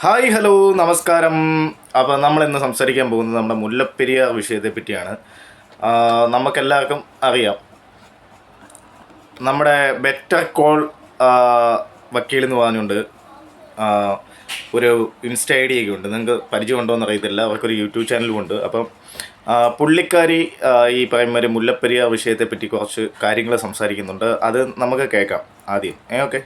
Hi hello നമസ്കാരം. അപ്പോൾ നമ്മളിന്ന് സംസാരിക്കാൻ പോകുന്നത് നമ്മുടെ മുല്ലപ്പെരിയാർ വിഷയത്തെ പറ്റിയാണ്. നമുക്കെല്ലാവർക്കും അറിയാം, നമ്മുടെ ബെറ്റർ കോൾ വക്കീൽ എന്ന് പറഞ്ഞുകൊണ്ട് ഒരു ഇൻസ്റ്റ ഐ ഡി ഒക്കെ ഉണ്ട്. നിങ്ങൾക്ക് പരിചയമുണ്ടോ എന്ന് അറിയത്തില്ല. അവർക്കൊരു യൂട്യൂബ് ചാനലും ഉണ്ട്. അപ്പം പുള്ളിക്കാരി ഈ പറയുന്ന ഒരു മുല്ലപ്പെരിയാർ വിഷയത്തെപ്പറ്റി കുറച്ച് കാര്യങ്ങൾ സംസാരിക്കുന്നുണ്ട്. അത് നമുക്ക് കേൾക്കാം ആദ്യം. ഓക്കെ.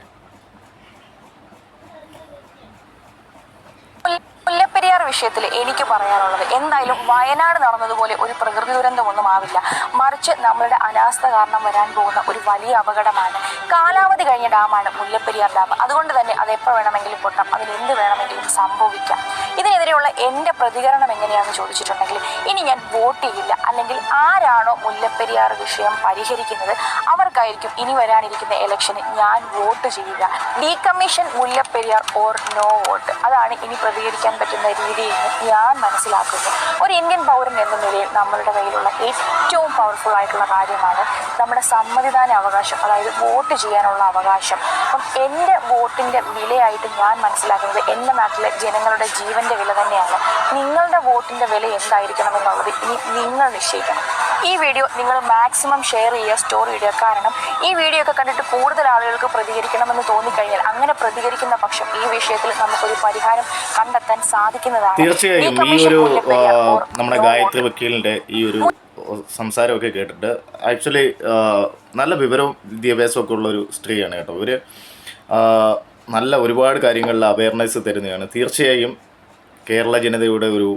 മുല്ലപ്പെരിയാർ വിഷയത്തിൽ എനിക്ക് പറയാനുള്ളത്, എന്തായാലും വയനാട് നടന്നതുപോലെ ഒരു പ്രകൃതി ദുരന്തമൊന്നും ആവില്ല. മറിച്ച് നമ്മളുടെ അനാസ്ഥ കാരണം വരാൻ പോകുന്ന ഒരു വലിയ അപകടമാണ്. കാലാവധി കഴിഞ്ഞ ഡാമാണ് മുല്ലപ്പെരിയാർ ഡാം. അതുകൊണ്ട് തന്നെ അത് എപ്പോൾ വേണമെങ്കിലും പൊട്ടാം, അതിന് എന്ത് വേണമെങ്കിലും സംഭവിക്കാം. ഇതിനെതിരെയുള്ള എൻ്റെ പ്രതികരണം എങ്ങനെയാണെന്ന് ചോദിച്ചിട്ടുണ്ടെങ്കിൽ, ഇനി ഞാൻ വോട്ട് ചെയ്യില്ല. അല്ലെങ്കിൽ ആരാണോ മുല്ലപ്പെരിയാർ വിഷയം പരിഹരിക്കുന്നത് അവർക്കായിരിക്കും ഇനി വരാനിരിക്കുന്ന ഇലക്ഷന് ഞാൻ വോട്ട് ചെയ്യുക. Decommission Mullaperiyar or no vote, അതാണ് ഇനി പ്രതികരിക്കാൻ പറ്റുന്ന രീതിയിൽ ഞാൻ മനസ്സിലാക്കുന്നു. ഒരു ഇന്ത്യൻ പൗരൻ എന്ന നിലയിൽ നമ്മളുടെ കയ്യിലുള്ള ഏറ്റവും പവർഫുൾ ആയിട്ടുള്ള കാര്യമാണ് നമ്മുടെ സമ്മതിദാന അവകാശം, അതായത് വോട്ട് ചെയ്യാനുള്ള അവകാശം. അപ്പം എൻ്റെ വോട്ടിൻ്റെ വിലയായിട്ട് ഞാൻ മനസ്സിലാക്കുന്നത് എൻ്റെ നാട്ടിലെ ജനങ്ങളുടെ ജീവൻ്റെ വില തന്നെയാണ്. നിങ്ങളുടെ വോട്ടിൻ്റെ വില എന്തായിരിക്കണം എന്നുള്ളത് ഇനി നിങ്ങൾ നിശ്ചയിക്കണം. ഈ വീഡിയോ നിങ്ങൾ മാക്സിമം ഷെയർ ചെയ്യുക, സ്റ്റോറി ഇടുക. കാരണം ഈ വീഡിയോ ഒക്കെ കണ്ടിട്ട് കൂടുതൽ ആളുകൾക്ക് പ്രതികരിക്കണമെന്ന് തോന്നിക്കഴിഞ്ഞാൽ അങ്ങനെ പ്രതികരിക്കുന്ന പക്ഷം ഈ വിഷയത്തിൽ നമുക്കൊരു പരിഹാരം കണ്ടെത്താൻ സാധിക്കുന്നതാണ്. തീർച്ചയായും ഈ ഒരു നമ്മുടെ ഗായത്രി വക്കീലിൻ്റെ ഈ ഒരു സംസാരമൊക്കെ കേട്ടിട്ട് ആക്ച്വലി നല്ല വിവരവും വിദ്യാഭ്യാസവും ഒക്കെ ഉള്ളൊരു സ്ത്രീയാണ് കേട്ടോ. ഇവർ നല്ല ഒരുപാട് കാര്യങ്ങളിൽ അവയർനെസ് തരുന്നതാണ്. തീർച്ചയായും കേരള ജനതയുടെ ഒരു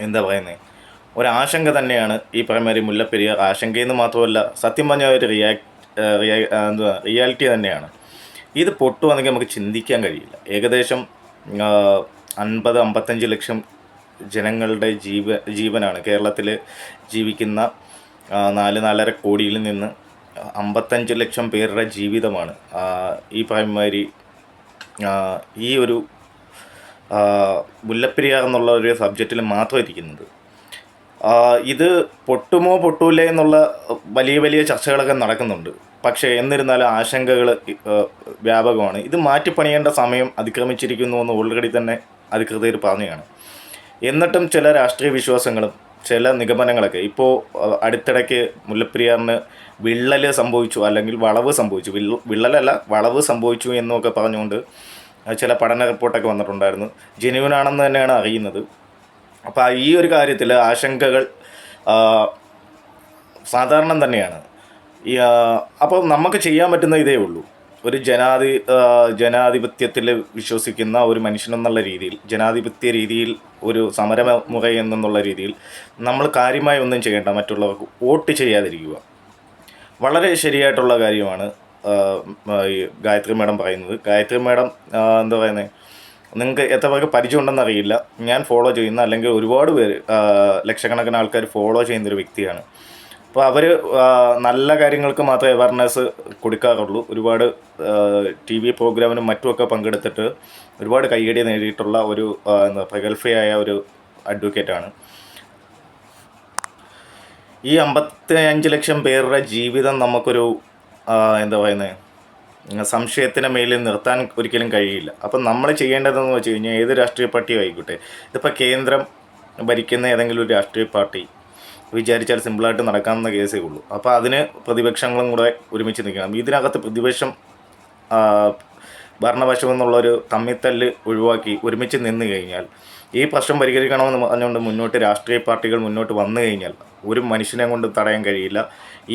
എന്താ പറയുന്നത്, ഒരാശങ്ക തന്നെയാണ് ഈ പറയുന്ന മുല്ലപ്പെരിയാർ. ആശങ്കയെന്ന് മാത്രമല്ല, സത്യം പറഞ്ഞ ഒരു റിയാലിറ്റി തന്നെയാണ്. ഇത് പൊട്ടുവാണെങ്കിൽ നമുക്ക് ചിന്തിക്കാൻ കഴിയില്ല. ഏകദേശം 50-55 ലക്ഷം ജനങ്ങളുടെ ജീവനാണ് കേരളത്തിൽ ജീവിക്കുന്ന 4-4.5 കോടിയിൽ നിന്ന് 55 ലക്ഷം പേരുടെ ജീവിതമാണ് ഈ പറയുമാതിരി ഈ ഒരു മുല്ലപ്പെരിയാർ എന്നുള്ള ഒരു സബ്ജക്റ്റിൽ മാത്രം ഇരിക്കുന്നത്. ഇത് പൊട്ടുമോ പൊട്ടൂലേ എന്നുള്ള വലിയ വലിയ ചർച്ചകളൊക്കെ നടക്കുന്നുണ്ട്. പക്ഷേ എന്നിരുന്നാലും ആശങ്കകൾ വ്യാപകമാണ്. ഇത് മാറ്റിപ്പണിയേണ്ട സമയം അതിക്രമിച്ചിരിക്കുന്നു എന്ന് ഓൾറെഡി തന്നെ അധികൃതർ പറഞ്ഞതാണ്. എന്നിട്ടും ചില രാഷ്ട്രീയ വിശ്വാസങ്ങളും ചില നിഗമനങ്ങളൊക്കെ ഇപ്പോൾ അടുത്തിടയ്ക്ക് മുല്ലപ്പെരിയാറിന് വിള്ളൽ സംഭവിച്ചു, അല്ലെങ്കിൽ വളവ് സംഭവിച്ചു, വിള്ളലല്ല വളവ് സംഭവിച്ചു എന്നൊക്കെ പറഞ്ഞുകൊണ്ട് ചില പഠന റിപ്പോർട്ടൊക്കെ വന്നിട്ടുണ്ടായിരുന്നു. ജെന്യുവനാണെന്ന് തന്നെയാണ് അറിയുന്നത്. അപ്പോൾ ഈ ഒരു കാര്യത്തിൽ ആശങ്കകൾ സാധാരണം തന്നെയാണ്. അപ്പോൾ നമുക്ക് ചെയ്യാൻ പറ്റുന്ന ഇതേ ഉള്ളൂ. ഒരു ജനാധിപത്യത്തിൽ വിശ്വസിക്കുന്ന ഒരു മനുഷ്യനെന്നുള്ള രീതിയിൽ, ജനാധിപത്യ രീതിയിൽ ഒരു സമരമുറ എന്നുള്ള രീതിയിൽ നമ്മൾ കാര്യമായി ഒന്നും ചെയ്യേണ്ട, മറ്റുള്ളവർക്ക് വോട്ട് ചെയ്യാതിരിക്കുക. വളരെ ശരിയായിട്ടുള്ള കാര്യമാണ് ഗായത്രി മാഡം പറയുന്നത്. ഗായത്രി മാഡം എന്താ പറയുന്നത്, നിങ്ങൾക്ക് എത്ര പേർക്ക് പരിചയമുണ്ടെന്ന് അറിയില്ല. ഞാൻ ഫോളോ ചെയ്യുന്ന, അല്ലെങ്കിൽ ഒരുപാട് പേര്, ലക്ഷക്കണക്കിന് ആൾക്കാർ ഫോളോ ചെയ്യുന്നൊരു വ്യക്തിയാണ്. അപ്പോൾ അവർ നല്ല കാര്യങ്ങൾക്ക് മാത്രമേ അവയർനെസ് കൊടുക്കാറുള്ളൂ. ഒരുപാട് TV പ്രോഗ്രാമിനും മറ്റുമൊക്കെ പങ്കെടുത്തിട്ട് ഒരുപാട് കയ്യടി നേടിയിട്ടുള്ള ഒരു പ്രഗത്ഭയായ ഒരു അഡ്വക്കേറ്റാണ്. ഈ 55 ലക്ഷം പേരുടെ ജീവിതം നമുക്കൊരു എന്താ പറയുന്നത്, സംശയത്തിന് മേലിൽ നിർത്താൻ ഒരിക്കലും കഴിയില്ല. അപ്പം നമ്മൾ ചെയ്യേണ്ടതെന്ന് വെച്ച് കഴിഞ്ഞാൽ, ഏത് രാഷ്ട്രീയ പാർട്ടിയും ആയിക്കോട്ടെ, ഇതിപ്പോൾ കേന്ദ്രം ഭരിക്കുന്ന ഏതെങ്കിലും ഒരു രാഷ്ട്രീയ പാർട്ടി വിചാരിച്ചാൽ സിമ്പിളായിട്ട് നടക്കാവുന്ന കേസേ ഉള്ളൂ. അപ്പോൾ അതിന് പ്രതിപക്ഷങ്ങളും കൂടെ ഒരുമിച്ച് നിൽക്കണം. ഇതിനകത്ത് പ്രതിപക്ഷം ഭരണപക്ഷം എന്നുള്ളൊരു തമ്മിത്തല്ല് ഒഴിവാക്കി ഒരുമിച്ച് നിന്ന് കഴിഞ്ഞാൽ, ഈ പ്രശ്നം പരിഹരിക്കണമെന്ന് പറഞ്ഞുകൊണ്ട് മുന്നോട്ട് രാഷ്ട്രീയ പാർട്ടികൾ മുന്നോട്ട് വന്നു കഴിഞ്ഞാൽ ഒരു മനുഷ്യനെ കൊണ്ട് തടയാൻ കഴിയില്ല.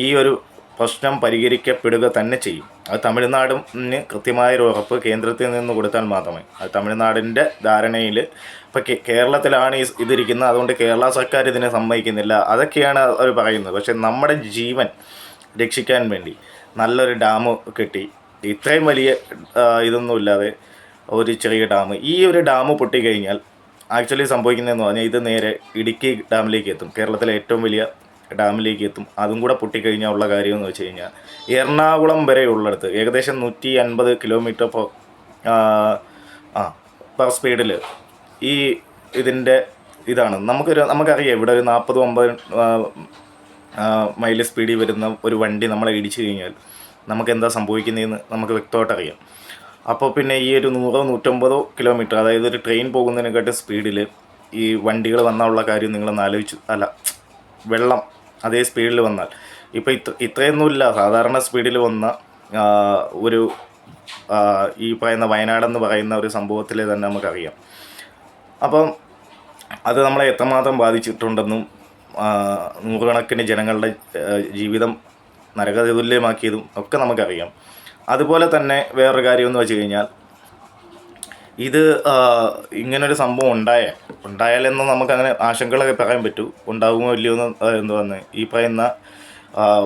ഈ ഒരു പ്രശ്നം പരിഹരിക്കപ്പെടുക തന്നെ ചെയ്യും. അത് തമിഴ്നാടിന് കൃത്യമായൊരു ഉറപ്പ് കേന്ദ്രത്തിൽ നിന്ന് കൊടുത്താൽ മാത്രമേ, അത് തമിഴ്നാടിൻ്റെ ധാരണയിൽ. ഇപ്പോൾ കേരളത്തിലാണ് ഇതിരിക്കുന്നത്, അതുകൊണ്ട് കേരള സർക്കാർ ഇതിനെ സമ്മതിക്കുന്നില്ല, അതൊക്കെയാണ് അവർ പറയുന്നത്. പക്ഷേ നമ്മുടെ ജീവൻ രക്ഷിക്കാൻ വേണ്ടി നല്ലൊരു ഡാം കെട്ടി, ഇത്രയും വലിയ ഇതൊന്നുമില്ലാതെ ഒരു ചെറിയ ഡാം, ഈ ഒരു ഡാം പൊട്ടിക്കഴിഞ്ഞാൽ ആക്ച്വലി സംഭവിക്കുന്നതെന്ന് പറഞ്ഞാൽ ഇത് നേരെ ഇടുക്കി ഡാമിലേക്ക് എത്തും, കേരളത്തിലെ ഏറ്റവും വലിയ ഡാമിലേക്ക് എത്തും. അതും കൂടെ പൊട്ടിക്കഴിഞ്ഞാൽ ഉള്ള കാര്യമെന്ന് വെച്ച് കഴിഞ്ഞാൽ, എറണാകുളം വരെ ഉള്ളിടത്ത് ഏകദേശം 150 കിലോമീറ്റർ പെർ സ്പീഡിൽ ഈ ഇതിൻ്റെ ഇതാണ്. നമുക്കറിയാം, ഇവിടെ ഒരു 40-50 മൈൽ സ്പീഡിൽ വരുന്ന ഒരു വണ്ടി നമ്മളെ ഇടിച്ചു കഴിഞ്ഞാൽ നമുക്ക് എന്താ സംഭവിക്കുന്നതെന്ന് നമുക്ക് വ്യക്തമായിട്ട് അറിയാം. അപ്പോൾ പിന്നെ ഈ ഒരു 100-150 കിലോമീറ്റർ, അതായത് ഒരു ട്രെയിൻ പോകുന്നതിനെക്കാട്ടും സ്പീഡിൽ ഈ വണ്ടികൾ വന്നാലുള്ള കാര്യം നിങ്ങളൊന്ന് ആലോചിച്ചു. അല്ല, വെള്ളം അതേ സ്പീഡിൽ വന്നാൽ ഇപ്പോൾ ഇത്രയൊന്നുമില്ല, സാധാരണ സ്പീഡിൽ വന്ന ഒരു ഈ പറയുന്ന വയനാടെന്ന് പറയുന്ന ഒരു സംഭവത്തിൽ തന്നെ നമുക്കറിയാം. അപ്പം അത് നമ്മളെ എത്രമാത്രം ബാധിച്ചിട്ടുണ്ടെന്നും നൂറുകണക്കിന് ജനങ്ങളുടെ ജീവിതം നരകതുല്യമാക്കിയതും ഒക്കെ നമുക്കറിയാം. അതുപോലെ തന്നെ വേറൊരു കാര്യമെന്ന് വെച്ച് കഴിഞ്ഞാൽ, ഇത് ഇങ്ങനൊരു സംഭവം ഉണ്ടായാലെന്ന് നമുക്കങ്ങനെ ആശങ്കകളൊക്കെ പറയാൻ പറ്റൂ. ഉണ്ടാകുമോ ഇല്ലയോ എന്ന് എന്തുവന്ന് ഈ പറയുന്ന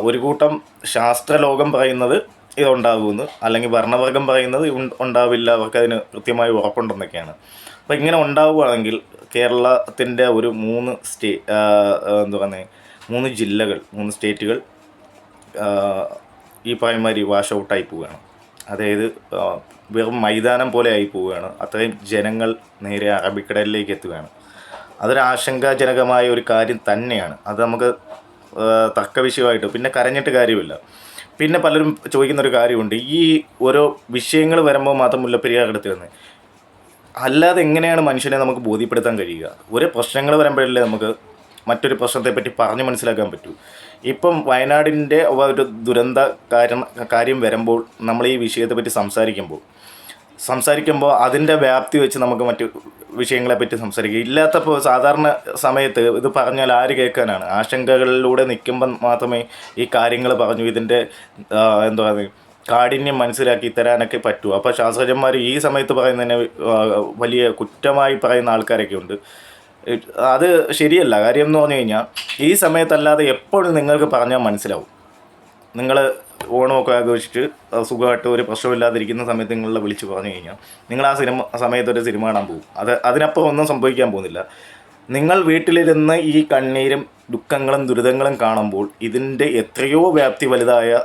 ഒരു കൂട്ടം ശാസ്ത്രലോകം പറയുന്നത് ഇതുണ്ടാകുമെന്ന്, അല്ലെങ്കിൽ ഭരണവർഗം പറയുന്നത് ഉണ്ടാവില്ല, അവർക്കതിന് കൃത്യമായി ഉറപ്പുണ്ടെന്നൊക്കെയാണ്. അപ്പോൾ ഇങ്ങനെ ഉണ്ടാവുകയാണെങ്കിൽ കേരളത്തിൻ്റെ ഒരു 3 ജില്ലകൾ, 3 സ്റ്റേറ്റുകൾ ഈ പറയുമാതിരി വാഷ് ഔട്ടായി പോവുകയാണ്. അതായത് വെറും മൈതാനം പോലെ ആയി പോവുകയാണ്. അത്രയും ജനങ്ങൾ നേരെ അറബിക്കടലിലേക്ക് എത്തുകയാണ്. അതൊരു ആശങ്കാജനകമായ ഒരു കാര്യം തന്നെയാണ്. അത് നമുക്ക് തർക്ക വിഷയമായിട്ട് പിന്നെ കരഞ്ഞിട്ട് കാര്യമില്ല. പിന്നെ പലരും ചോദിക്കുന്നൊരു കാര്യമുണ്ട്, ഈ ഓരോ വിഷയങ്ങൾ വരുമ്പോൾ മാത്രം മുല്ലപ്പെരിയാർ എടുത്ത് തന്നെ, അല്ലാതെ എങ്ങനെയാണ് മനുഷ്യനെ നമുക്ക് ബോധ്യപ്പെടുത്താൻ കഴിയുക? ഒരു പ്രശ്നങ്ങൾ വരുമ്പോഴല്ലേ നമുക്ക് മറ്റൊരു പ്രശ്നത്തെപ്പറ്റി പറഞ്ഞ് മനസ്സിലാക്കാൻ പറ്റൂ. ഇപ്പം വയനാടിൻ്റെ ഒരു ദുരന്ത കാര്യം വരുമ്പോൾ നമ്മൾ ഈ വിഷയത്തെപ്പറ്റി സംസാരിക്കുമ്പോൾ അതിൻ്റെ വ്യാപ്തി വെച്ച് നമുക്ക് മറ്റു വിഷയങ്ങളെപ്പറ്റി സംസാരിക്കുക. ഇല്ലാത്തപ്പോൾ സാധാരണ സമയത്ത് ഇത് പറഞ്ഞാൽ ആര് കേൾക്കാനാണ്? ആശങ്കകളിലൂടെ നിൽക്കുമ്പം മാത്രമേ ഈ കാര്യങ്ങൾ പറഞ്ഞു ഇതിൻ്റെ കാഠിന്യം മനസ്സിലാക്കി തരാനൊക്കെ പറ്റൂ. അപ്പോൾ ശാസ്ത്രജ്ഞന്മാർ ഈ സമയത്ത് പറയുന്നതിനെ വലിയ കുറ്റമായി പറയുന്ന ആൾക്കാരൊക്കെ ഉണ്ട്. അത് ശരിയല്ല. കാര്യം എന്ന് പറഞ്ഞു കഴിഞ്ഞാൽ, ഈ സമയത്തല്ലാതെ എപ്പോഴും നിങ്ങൾക്ക് പറഞ്ഞാൽ മനസ്സിലാവും. നിങ്ങൾ ഓണമൊക്കെ ആഘോഷിച്ച് സുഖമായിട്ട് ഒരു പ്രശ്നമില്ലാതിരിക്കുന്ന സമയത്ത് നിങ്ങളെ വിളിച്ച് പറഞ്ഞു കഴിഞ്ഞാൽ നിങ്ങൾ ആ സമയത്തൊരു സിനിമ കാണാൻ പോകും. അതിനപ്പുറം ഒന്നും സംഭവിക്കാൻ പോകുന്നില്ല. നിങ്ങൾ വീട്ടിലിരുന്ന് ഈ കണ്ണീരും ദുഃഖങ്ങളും ദുരിതങ്ങളും കാണുമ്പോൾ ഇതിൻ്റെ എത്രയോ വ്യാപ്തി വലുതായ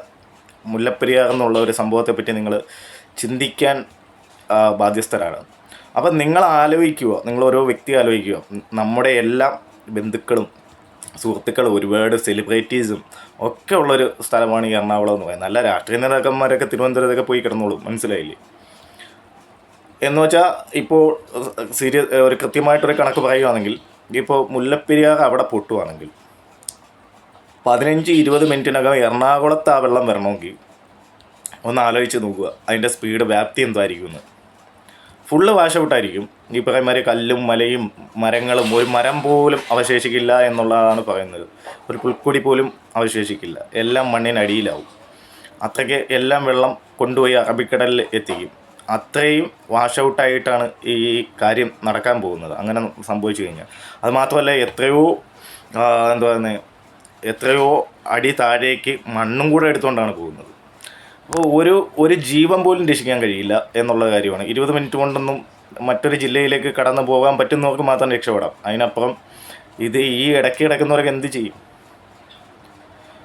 മുല്ലപ്പെരിയാർ എന്നുള്ള ഒരു സംഭവത്തെപ്പറ്റി നിങ്ങൾ ചിന്തിക്കാൻ ബാധ്യസ്ഥരാണ്. അപ്പം നിങ്ങൾ ആലോചിക്കുക, നിങ്ങൾ ഓരോ വ്യക്തി ആലോചിക്കുക, നമ്മുടെ എല്ലാ ബന്ധുക്കളും സുഹൃത്തുക്കളും ഒരുപാട് സെലിബ്രിറ്റീസും ഒക്കെ ഉള്ളൊരു സ്ഥലമാണ് ഈ എറണാകുളം എന്ന് പറയുന്നത്. നല്ല രാഷ്ട്രീയ നേതാക്കന്മാരൊക്കെ തിരുവനന്തപുരത്തൊക്കെ പോയി കിടന്നോളും, മനസ്സിലായില്ലേ? എന്ന് വെച്ചാൽ ഇപ്പോൾ ഒരു കൃത്യമായിട്ടൊരു കണക്ക് പറയുകയാണെങ്കിൽ, ഇപ്പോൾ മുല്ലപ്പെരിയാർ അവിടെ പൊട്ടുവാണെങ്കിൽ 15-20 മിനിറ്റിനകം എറണാകുളത്ത് ആ വെള്ളം വരണമെങ്കിൽ ഒന്ന് ആലോചിച്ച് നോക്കുക, അതിൻ്റെ സ്പീഡ് വ്യാപ്തി എന്തായിരിക്കുമെന്ന്. ഫുള്ള് വാഷ് ഔട്ടായിരിക്കും. ഈ പറയുമാതിരി കല്ലും മലയും മരങ്ങളും, ഒരു മരം പോലും അവശേഷിക്കില്ല എന്നുള്ളതാണ് പറയുന്നത്. ഒരു പുൽക്കൊടി പോലും അവശേഷിക്കില്ല, എല്ലാം മണ്ണിനടിയിലാവും. അത്രയ്ക്ക് എല്ലാം വെള്ളം കൊണ്ടുപോയി അറബിക്കടലിൽ എത്തിക്കും. അത്രയും വാഷ് ഔട്ടായിട്ടാണ് ഈ കാര്യം നടക്കാൻ പോകുന്നത് അങ്ങനെ സംഭവിച്ചു കഴിഞ്ഞാൽ. അതുമാത്രമല്ല, എത്രയോ അടി താഴേക്ക് മണ്ണും കൂടെ എടുത്തുകൊണ്ടാണ് പോകുന്നത്. അപ്പോൾ ഒരു ജീവൻ പോലും രക്ഷിക്കാൻ കഴിയില്ല എന്നുള്ള കാര്യമാണ്. 20 മിനിറ്റ് കൊണ്ടൊന്നും മറ്റൊരു ജില്ലയിലേക്ക് കടന്നു പോകാൻ പറ്റുന്നവർക്ക് മാത്രം രക്ഷപ്പെടാം. അതിനപ്പുറം ഇത് ഈ ഇടയ്ക്ക് കിടക്കുന്നവർക്ക് എന്ത് ചെയ്യും?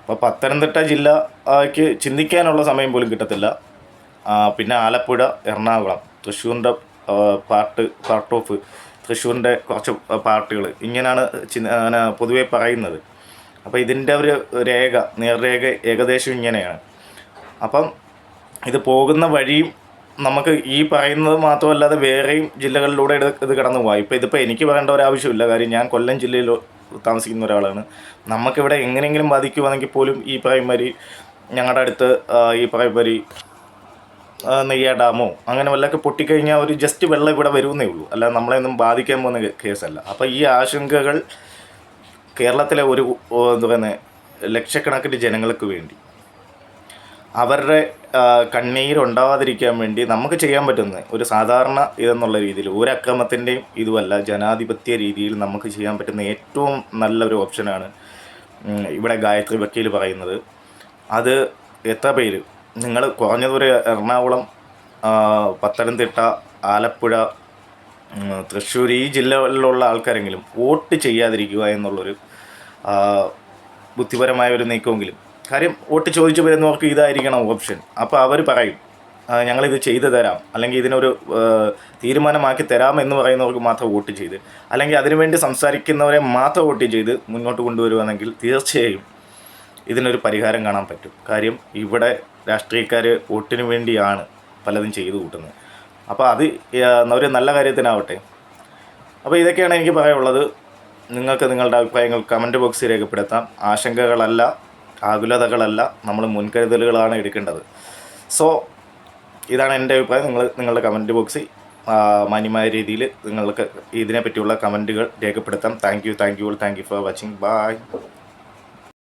അപ്പോൾ പത്തനംതിട്ട ജില്ലയ്ക്ക് ചിന്തിക്കാനുള്ള സമയം പോലും കിട്ടത്തില്ല. പിന്നെ ആലപ്പുഴ, എറണാകുളം, തൃശ്ശൂരിൻ്റെ പാർട്ട് ഓഫ് തൃശ്ശൂരിൻ്റെ കുറച്ച് പാർട്ടുകൾ ഇങ്ങനെയാണ് പൊതുവെ പറയുന്നത്. അപ്പോൾ ഇതിൻ്റെ ഒരു നേർരേഖ ഏകദേശം ഇങ്ങനെയാണ്. അപ്പം ഇത് പോകുന്ന വഴിയും നമുക്ക് ഈ പറയുന്നത് മാത്രമല്ലാതെ വേറെയും ജില്ലകളിലൂടെ ഇത് കടന്നു പോകാം. ഇതിപ്പോൾ എനിക്ക് പറയേണ്ട ഒരാവശ്യമില്ല. കാര്യം ഞാൻ കൊല്ലം ജില്ലയിൽ താമസിക്കുന്ന ഒരാളാണ്. നമുക്കിവിടെ എങ്ങനെയെങ്കിലും ബാധിക്കുവാണെങ്കിൽ പോലും ഈ പറയുമാതിരി ഞങ്ങളുടെ അടുത്ത് ഈ പറയുമാതിരി നെയ്യാർ ഡാമോ അങ്ങനെ വല്ലതൊക്കെ പൊട്ടിക്കഴിഞ്ഞാൽ ഒരു ജസ്റ്റ് വെള്ളം ഇവിടെ വരുമെന്നേ ഉള്ളൂ, അല്ലാതെ നമ്മളെയൊന്നും ബാധിക്കാൻ പോകുന്ന കേസല്ല. അപ്പോൾ ഈ ആശങ്കകൾ കേരളത്തിലെ ലക്ഷക്കണക്കിന് ജനങ്ങൾക്ക് വേണ്ടി, അവരുടെ കണ്ണീരുണ്ടാവാതിരിക്കാൻ വേണ്ടി നമുക്ക് ചെയ്യാൻ പറ്റുന്നത് ഒരു സാധാരണ ഇതെന്നുള്ള രീതിയിൽ, ഒരു അക്രമത്തിൻ്റെയും ഇതുമല്ല, ജനാധിപത്യ രീതിയിൽ നമുക്ക് ചെയ്യാൻ പറ്റുന്ന ഏറ്റവും നല്ലൊരു ഓപ്ഷനാണ് ഇവിടെ ഗായത്രി വക്കീൽ പറയുന്നത്. അത് എത്ര പേര്, നിങ്ങൾ കുറഞ്ഞതൊരു എറണാകുളം, പത്തനംതിട്ട, ആലപ്പുഴ, തൃശ്ശൂർ ഈ ജില്ലകളിലുള്ള ആൾക്കാരെങ്കിലും വോട്ട് ചെയ്യാതിരിക്കുക എന്നുള്ളൊരു ബുദ്ധിപരമായ ഒരു നീക്കമെങ്കിലും. കാര്യം വോട്ട് ചോദിച്ചു വരുന്നവർക്ക് ഇതായിരിക്കണം ഓപ്ഷൻ. അപ്പോൾ അവർ പറയും ഞങ്ങളിത് ചെയ്തു തരാം, അല്ലെങ്കിൽ ഇതിനൊരു തീരുമാനമാക്കി തരാം എന്ന് പറയുന്നവർക്ക് മാത്രം വോട്ട് ചെയ്ത്, അല്ലെങ്കിൽ അതിനുവേണ്ടി സംസാരിക്കുന്നവരെ മാത്രം വോട്ട് ചെയ്ത് മുന്നോട്ട് കൊണ്ടുവരുവാണെങ്കിൽ തീർച്ചയായും ഇതിനൊരു പരിഹാരം കാണാൻ പറ്റും. കാര്യം ഇവിടെ രാഷ്ട്രീയക്കാർ വോട്ടിന് വേണ്ടിയാണ് പലതും ചെയ്തു കൂട്ടുന്നത്. അപ്പോൾ അത് ഒരു നല്ല കാര്യത്തിനാവട്ടെ. അപ്പോൾ ഇതൊക്കെയാണ് എനിക്ക് പറയാനുള്ളത്. നിങ്ങൾക്ക് നിങ്ങളുടെ അഭിപ്രായങ്ങൾ കമൻറ്റ് ബോക്സിൽ രേഖപ്പെടുത്താം. ആശങ്കകളല്ല, ആകുലതകളല്ല, നമ്മൾ മുൻകരുതലുകളാണ് എടുക്കേണ്ടത്. സോ ഇതാണ് എൻ്റെ അഭിപ്രായം. നിങ്ങളുടെ കമൻറ്റ് ബോക്സിൽ മാന്യമായ രീതിയിൽ നിങ്ങൾക്ക് ഇതിനെപ്പറ്റിയുള്ള കമൻറ്റുകൾ രേഖപ്പെടുത്താം. Thank you for watching. By.